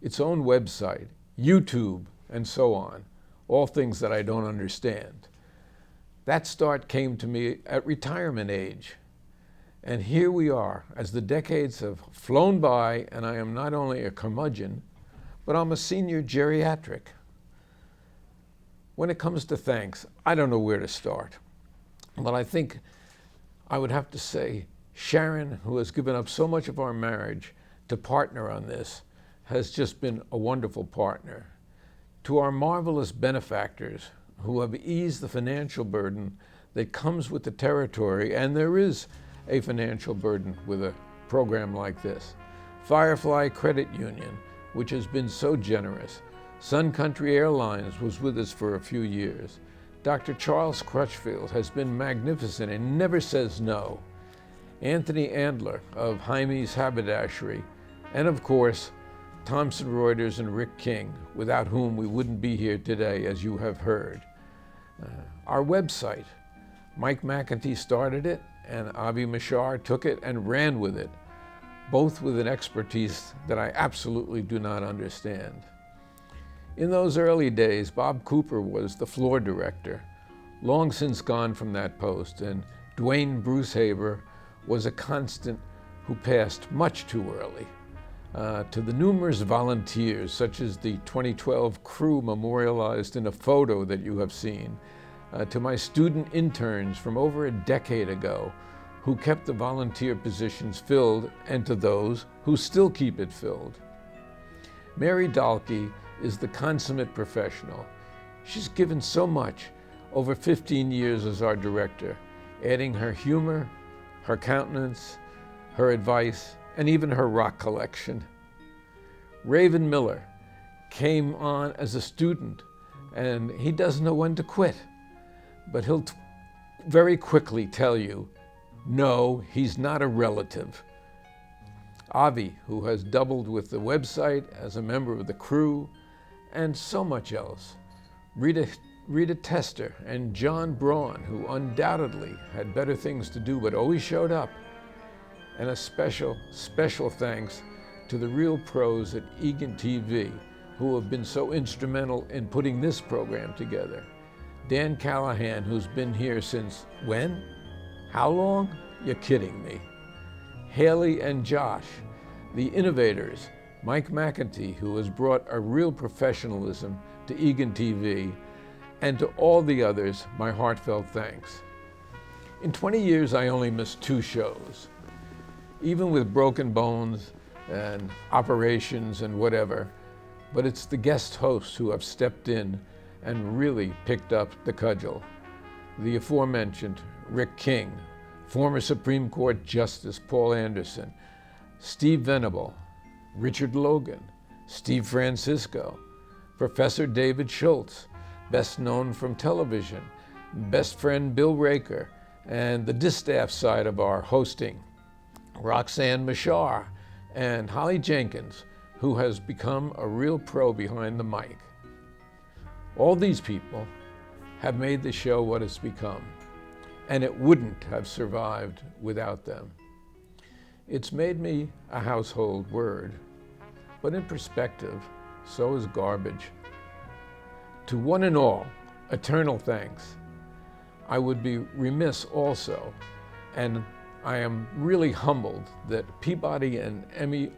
its own website, YouTube, and so on, all things that I don't understand. That start came to me at retirement age. And here we are, as the decades have flown by, and I am not only a curmudgeon, but I'm a senior geriatric. When it comes to thanks, I don't know where to start. But I think I would have to say Sharon, who has given up so much of our marriage to partner on this, has just been a wonderful partner. To our marvelous benefactors who have eased the financial burden that comes with the territory, and there is a financial burden with a program like this. Firefly Credit Union, which has been so generous. Sun Country Airlines was with us for a few years. Dr. Charles Crutchfield has been magnificent and never says no. Anthony Andler of Jaime's Haberdashery, and of course, Thomson Reuters and Rick King, without whom we wouldn't be here today, as you have heard. Our website, Mike McEntee started it, and Avi Mashar took it and ran with it, both with an expertise that I absolutely do not understand. In those early days, Bob Cooper was the floor director, long since gone from that post, and Dwayne Brucehaber was a constant who passed much too early. To the numerous volunteers, such as the 2012 crew memorialized in a photo that you have seen, to my student interns from over a decade ago who kept the volunteer positions filled, and to those who still keep it filled. Mary Dahlke is the consummate professional. She's given so much over 15 years as our director, adding her humor, her countenance, her advice, and even her rock collection. Raven Miller came on as a student, and he doesn't know when to quit, but he'll very quickly tell you, no, he's not a relative. Avi, who has doubled with the website as a member of the crew, and so much else. Rita Tester and John Braun, who undoubtedly had better things to do but always showed up. And a special, special thanks to the real pros at Egan TV, who have been so instrumental in putting this program together. Dan Callahan, who's been here since when? How long? You're kidding me. Haley and Josh, the innovators, Mike McEntee, who has brought a real professionalism to Egan TV, and to all the others, my heartfelt thanks. In 20 years, I only missed 2 shows. Even with broken bones and operations and whatever, but it's the guest hosts who have stepped in and really picked up the cudgel. The aforementioned Rick King, former Supreme Court Justice Paul Anderson, Steve Venable, Richard Logan, Steve Francisco, Professor David Schultz, best known from television, best friend Bill Raker, and the distaff side of our hosting, Roxanne Mashar, and Holly Jenkins, who has become a real pro behind the mic. All these people have made the show what it's become, and it wouldn't have survived without them. It's made me a household word, but in perspective, so is garbage. To one and all, eternal thanks. I would be remiss also, and I am really humbled that Peabody and Emmy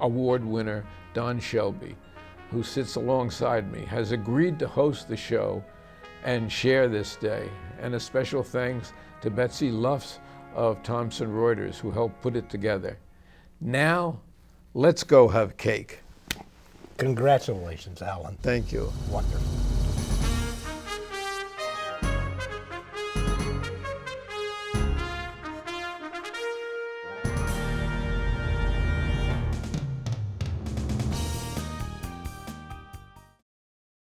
Award winner Don Shelby, who sits alongside me, has agreed to host the show and share this day. And a special thanks to Betsy Luffs of Thomson Reuters, who helped put it together. Now, let's go have cake. Congratulations, Alan. Thank you. Wonderful.